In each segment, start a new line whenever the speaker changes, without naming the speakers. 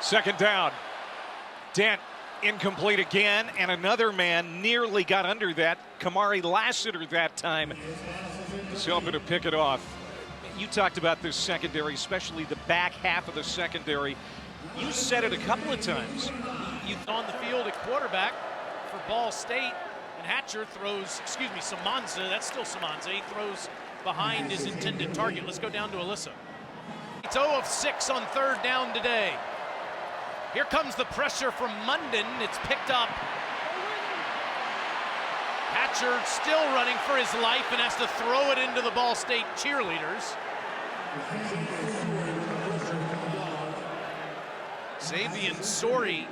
Second down. Dent incomplete again, and another man nearly got under that. Kamari Lassiter that time is helping to pick it off. You talked about this secondary, especially the back half of the secondary. You said it a couple of times.
You on the field at quarterback for Ball State, and Hatcher throws, Samanza, that's still Samanza, he throws behind his intended target. Let's go down to Alyssa. It's 0 of 6 on third down today. Here comes the pressure from Munden. It's picked up. Hatcher still running for his life and has to throw it into the Ball State cheerleaders. Xavier Sori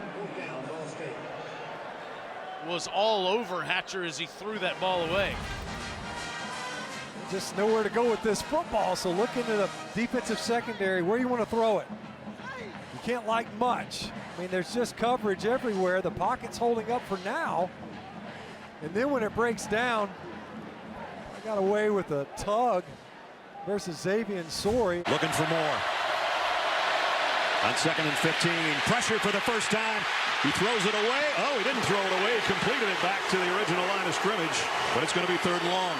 was all over Hatcher as he threw that ball away.
Just nowhere to go with this football, so look into the defensive secondary. Where do you want to throw it? You can't like much. I mean, there's just coverage everywhere. The pocket's holding up for now. And then when it breaks down, I got away with a tug versus Xavier Sori.
Looking for more. On 2nd and 15, pressure for the first time. He throws it away. Oh, he didn't throw it away. He completed it back to the original line of scrimmage, but it's going to be 3rd and long.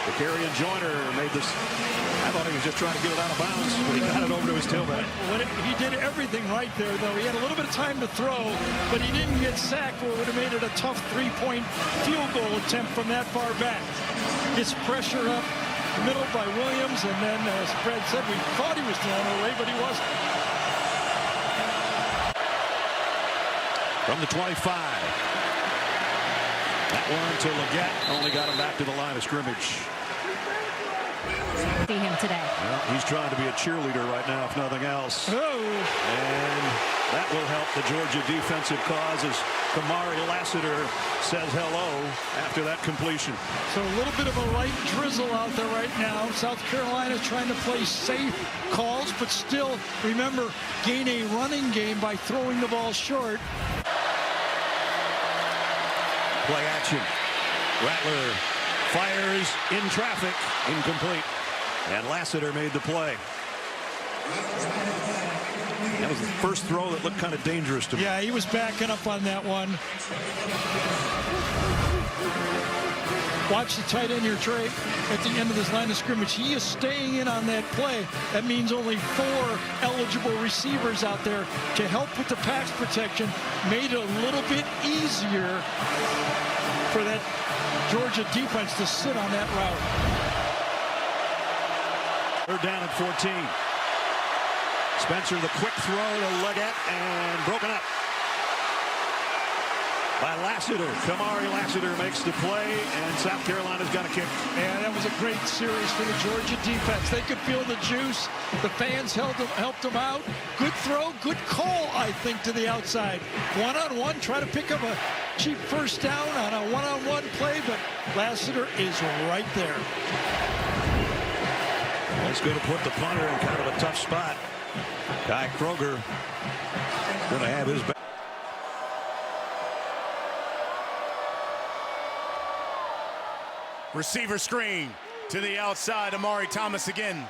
Vicarian Joyner made this. I thought he was just trying to get it out of bounds, but he got it over to his tailback.
He did everything right there, though. He had a little bit of time to throw, but he didn't get sacked, or it would have made it a tough 3-point field goal attempt from that far back. Gets pressure up the middle by Williams, and then, as Fred said, we thought he was throwing it away, but he wasn't.
From the 25. That one to Leggett, only got him back to the line of scrimmage.
See him today.
Well, he's trying to be a cheerleader right now, if nothing else.
Oh.
And that will help the Georgia defensive cause as Kamari Lassiter says hello after that completion.
So a little bit of a light drizzle out there right now. South Carolina trying to play safe calls, but still, remember, gain a running game by throwing the ball short.
Play action. Rattler fires in traffic, incomplete. And Lassiter made the play. That was the first throw that looked kind of dangerous to me.
Yeah, he was backing up on that one. Watch the tight end here, Trey, at the end of this line of scrimmage. He is staying in on that play. That means only 4 eligible receivers out there to help with the pass protection. Made it a little bit easier for that Georgia defense to sit on that route.
3rd down at 14. Spencer, the quick throw to Leggett, and broken up by Lassiter. Kamari Lassiter makes the play, and South Carolina's got a kick.
Yeah, that was a great series for the Georgia defense. They could feel the juice. The fans helped them out. Good throw, good call, I think, to the outside. One-on-one, try to pick up a cheap first down on a one-on-one play, but Lassiter is right there.
That's going to put the punter in kind of a tough spot. Kai Kroger going to have his back.
Receiver screen to the outside. Amari Thomas again.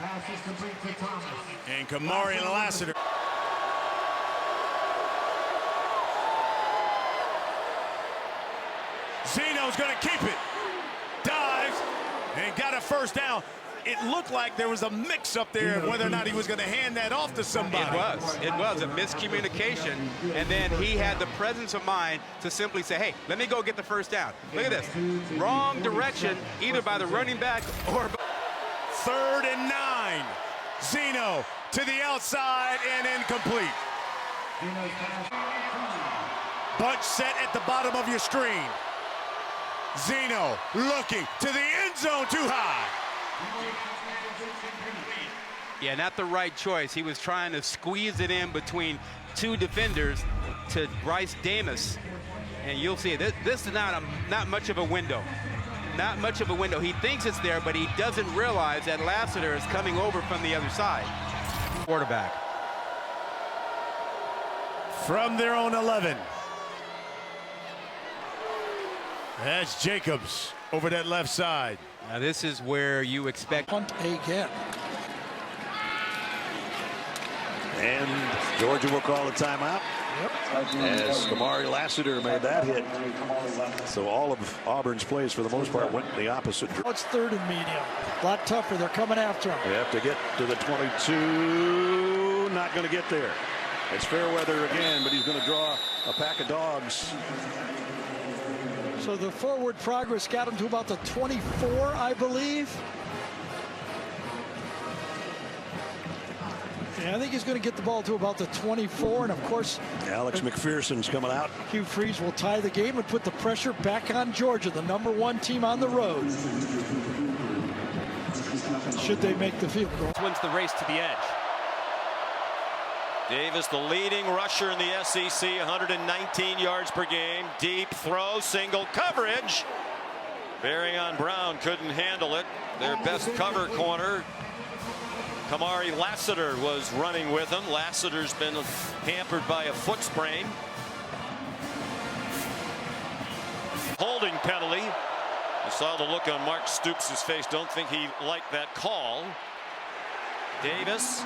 And Kamari Lassiter. Zeno's going to keep it. Dives and got a first down. It looked like there was a mix-up there whether or not he was going to hand that off to somebody.
It was a miscommunication, and then he had the presence of mind to simply say, hey, let me go get the first down. Look at this. Wrong direction, either by the running back or...
3rd and 9. Zeno to the outside and incomplete. Bunch set at the bottom of your screen. Zeno looking to the end zone, too high.
Yeah, not the right choice. He was trying to squeeze it in between 2 defenders to Bryce Davis. And you'll see this is not much of a window. Not much of a window. He thinks it's there, but he doesn't realize that Lassiter is coming over from the other side. Quarterback.
From their own 11. That's Jacobs over that left side.
Now this is where you expect
Punt again.
And Georgia will call a timeout. As Kamari Lassiter made that hit. So all of Auburn's plays for the most part went the opposite direction.
It's third and medium. A lot tougher. They're coming after him.
They have to get to the 22. Not going to get there. It's Fairweather again, but he's going to draw a pack of dogs.
So the forward progress got him to about the 24, I believe. Yeah, I think he's going to get the ball to about the 24, and of course,
Alex McPherson's coming out.
Hugh Freeze will tie the game and put the pressure back on Georgia, the #1 team on the road. Should they make the field goal?
Wins the race to the edge.
Davis, the leading rusher in the SEC, 119 yards per game. Deep throw, single coverage. Bearing on Brown, couldn't handle it. Their best cover corner, Kamari Lassiter, was running with him. Lassiter's been hampered by a foot sprain. Holding penalty. You saw the look on Mark Stoops' face. Don't think he liked that call. Davis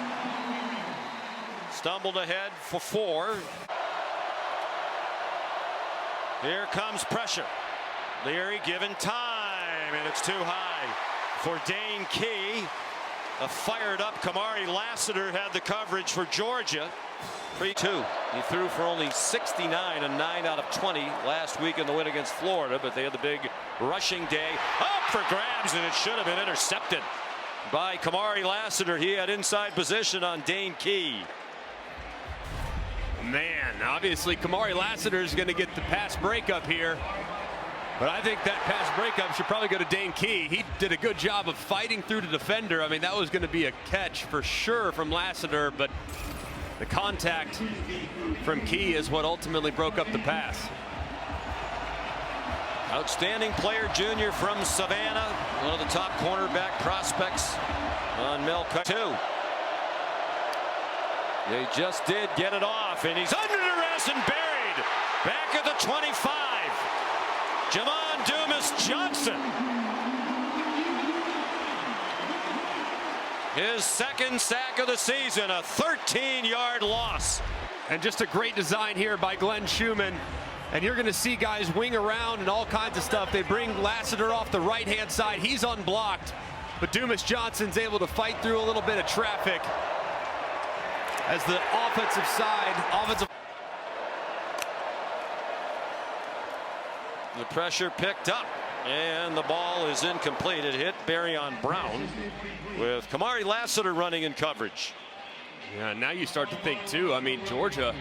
stumbled ahead for 4. Here comes pressure. Leary given time, and it's too high for Dane Key. A fired up Kamari Lassiter had the coverage for Georgia. 3-2. He threw for only 69 and 9 out of 20 last week in the win against Florida, but they had the big rushing day. Up for grabs, and it should have been intercepted by Kamari Lassiter. He had inside position on Dane Key.
Man, obviously Kamari Lassiter is going to get the pass breakup here. But I think that pass breakup should probably go to Dane Key. He did a good job of fighting through the defender. I mean, that was going to be a catch for sure from Lassiter, but the contact from Key is what ultimately broke up the pass.
Outstanding player, junior from Savannah, one of the top cornerback prospects on Melcut. 2. They just did get it off, and he's under duress and buried. Back at the 25. Jamon Dumas-Johnson. His second sack of the season, a 13-yard loss.
And just a great design here by Glenn Schumann. And you're going to see guys wing around and all kinds of stuff. They bring Lassiter off the right-hand side. He's unblocked. But Dumas-Johnson's able to fight through a little bit of traffic as the offensive side,
The pressure picked up, and the ball is incomplete. It hit Barry-on Brown with Kamari Lassiter running in coverage.
Yeah, now you start to think, too. I mean, Georgia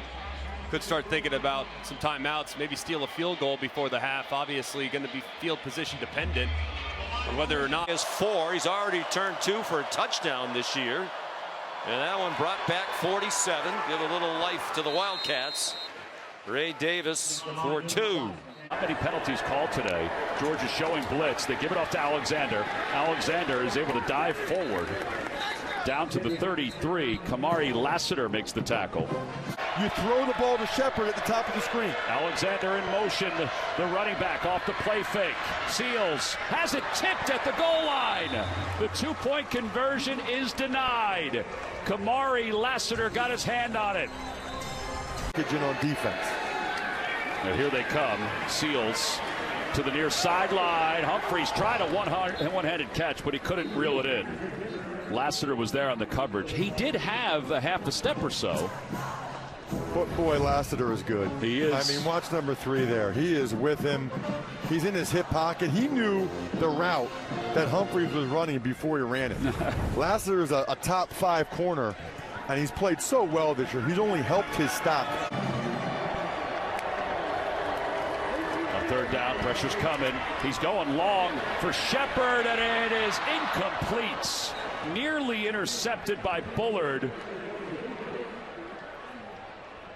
could start thinking about some timeouts, maybe steal a field goal before the half. Obviously going to be field position dependent on whether or not.
He has 4. He's already turned 2 for a touchdown this year. And that one brought back 47. Give a little life to the Wildcats. Ray Davis for 2.
Not many penalties called today. Georgia showing blitz. They give it off to Alexander. Alexander is able to dive forward down to the 33. Kamari Lassiter makes the tackle.
You throw the ball to Shepard at the top of the screen.
Alexander in motion. The running back off the play fake. Seals has it tipped at the goal line. The 2-point conversion is denied. Kamari Lassiter got his hand on it.
On defense.
Now here they come. Seals to the near sideline. Humphreys tried a one-handed catch, but he couldn't reel it in. Lassiter was there on the coverage. He did have a half a step or so.
But boy, Lassiter is good.
He is.
I mean, watch number 3 there. He is with him. He's in his hip pocket. He knew the route that Humphreys was running before he ran it. Lassiter is a top 5 corner, and he's played so well this year. He's only helped his stop.
Third down, pressure's coming. He's going long for Shepard, and it is incomplete. Nearly intercepted by Bullard.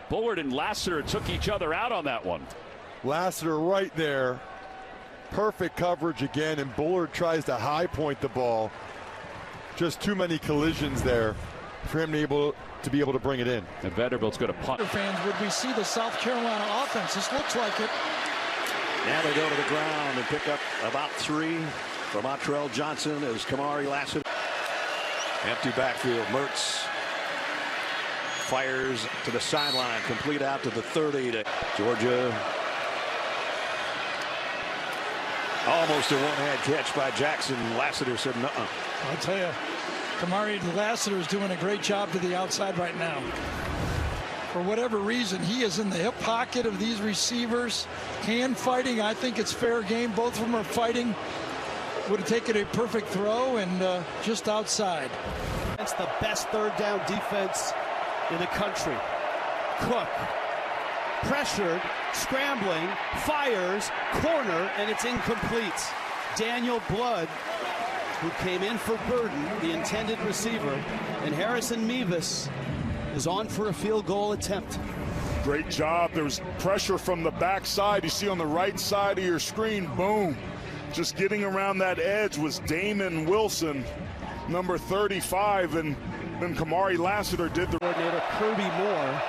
Bullard and Lassiter took each other out on that one.
Lassiter right there. Perfect coverage again, and Bullard tries to high point the ball. Just too many collisions there for him to be able to bring it in.
And Vanderbilt's going to punt.
Fans, would we see the South Carolina offense? This looks like it.
Now they go to the ground and pick up about 3 from Montrell Johnson as Kamari Lassiter. Empty backfield. Mertz fires to the sideline, complete out to the 30 to Georgia. Almost a one-hand catch by Jackson. Lassiter said, "Nuh-uh."
I'll tell you, Kamari Lassiter is doing a great job to the outside right now. For whatever reason, he is in the hip pocket of these receivers. Hand fighting, I think it's fair game. Both of them are fighting. Would have taken a perfect throw and just outside.
It's the best third down defense in the country. Cook, pressured, scrambling, fires, corner, and it's incomplete. Daniel Blood, who came in for Burden, the intended receiver, and Harrison Mevis is on for a field goal attempt.
Great job. There was pressure from the backside. You see on the right side of your screen, boom. Just getting around that edge was Damon Wilson, number 35, and then Kamari Lassiter did the
coordinator, Kirby Moore.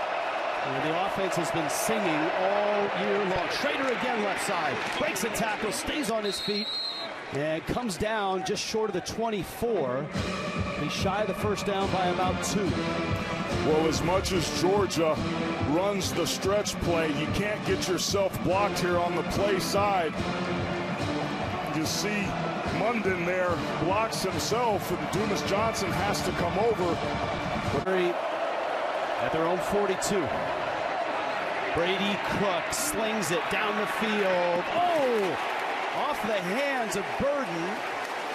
And the offense has been singing all year long. Schrader again left side, breaks a tackle, stays on his feet, and comes down just short of the 24. He's shy of the first down by about 2.
Well, as much as Georgia runs the stretch play, you can't get yourself blocked here on the play side. You see Munden there blocks himself, and Dumas Johnson has to come over.
At their own 42. Brady Cook slings it down the field. Oh! Off the hands of Burden.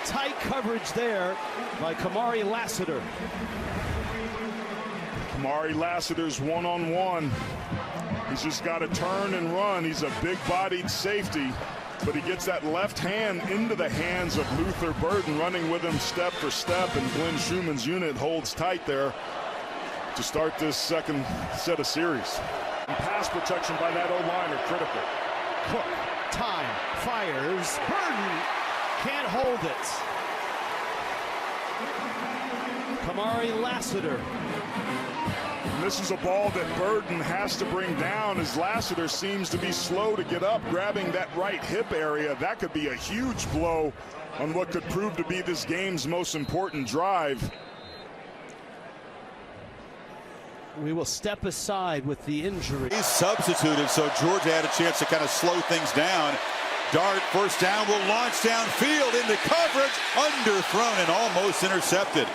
Tight coverage there by Kamari Lassiter.
Kamari Lassiter's one-on-one. He's just got to turn and run. He's a big-bodied safety, but he gets that left hand into the hands of Luther Burden, running with him step for step, and Glenn Schumann's unit holds tight there to start this second set of series. And pass protection by that O-line are critical.
Cook, time, fires. Burden can't hold it. Kamari Lassiter.
And this is a ball that Burden has to bring down, as Lassiter seems to be slow to get up, grabbing that right hip area. That could be a huge blow on what could prove to be this game's most important drive.
We will step aside with the injury.
He's substituted, so Georgia had a chance to kind of slow things down. Dart, first down, will launch downfield into coverage, underthrown and almost intercepted.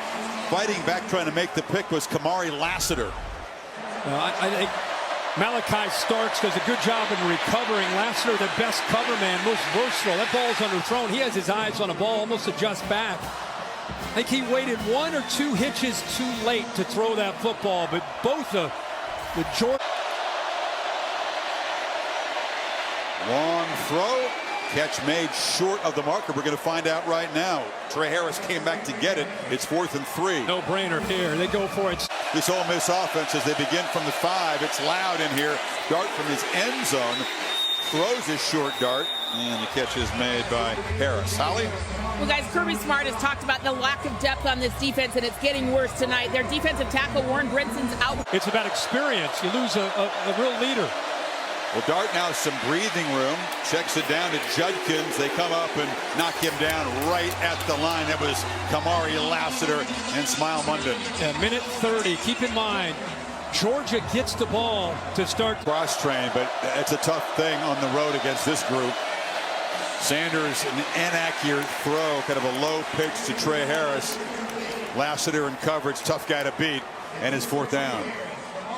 Fighting back, trying to make the pick was Kamari Lassiter.
I think Malachi Starks does a good job in recovering. Lassiter, the best cover man, most versatile. That ball's underthrown. He has his eyes on a ball, almost adjusts back. I think he waited 1 or 2 hitches too late to throw that football, but both the Georgia.
Long throw, catch made short of the marker. We're going to find out right now. Trey Harris came back to get it. It's 4th and 3.
No brainer here. They go for it.
This Ole Miss offense, as they begin from the 5, it's loud in here. Dart from his end zone, throws his short dart, and the catch is made by Harris. Holly?
Well, guys, Kirby Smart has talked about the lack of depth on this defense, and it's getting worse tonight. Their defensive tackle, Warren Brinson's out.
It's about experience. You lose a real leader.
Well, Dart now has some breathing room. Checks it down to Judkins. They come up and knock him down right at the line. That was Kamari Lassiter and Smile Munden.
Yeah, minute 30. Keep in mind, Georgia gets the ball to start.
Cross train, but it's a tough thing on the road against this group. Sanders, an inaccurate throw, kind of a low pitch to Trey Harris. Lassiter in coverage, tough guy to beat, and his 4th down.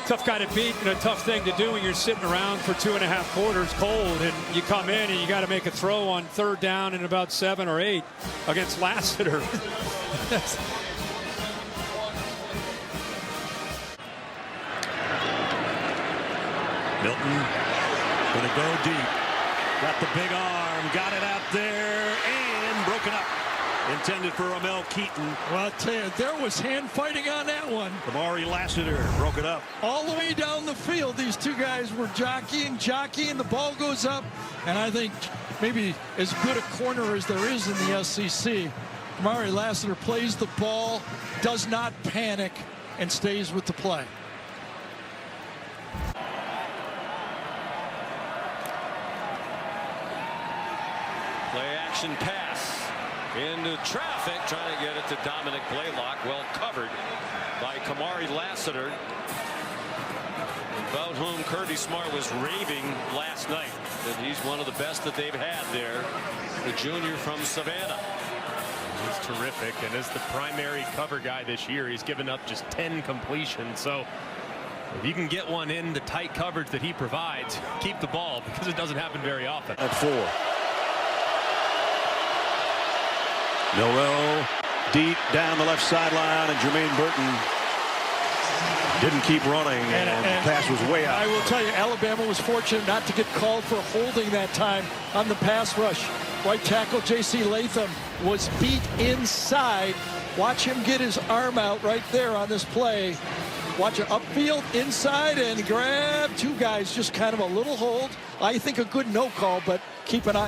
Tough guy to beat and a tough thing to do when you're sitting around for 2.5 quarters cold, and you come in and you got to make a throw on 3rd down in about 7 or 8 against Lassiter.
Milton going to go deep. Got the big arm, got it out there, and broken up. Intended for Ramel Keaton.
Well, I'll tell you, there was hand fighting on that one.
Kamari Lassiter broke it up.
All the way down the field, these two guys were jockeying, the ball goes up, and I think maybe as good a corner as there is in the SEC. Kamari Lassiter plays the ball, does not panic, and stays with the play.
Play action pass into traffic, trying to get it to Dominic Blaylock. Well covered by Kamari Lassiter. about whom Kirby Smart was raving last night, that he's one of the best that they've had there, the junior from Savannah.
He's terrific, and as the primary cover guy this year, he's given up just 10 completions. So if you can get one in the tight coverage that he provides, keep the ball, because it doesnn't happen very often.
At 4. Milroe deep down the left sideline, and Jermaine Burton didn't keep running, and the pass was way out.
I will tell you, Alabama was fortunate not to get called for holding that time on the pass rush. Right tackle J.C. Latham was beat inside. Watch him get his arm out right there on this play. Watch it upfield, inside, and grab two guys. Just kind of a little hold. I think a good no call, but keep an eye.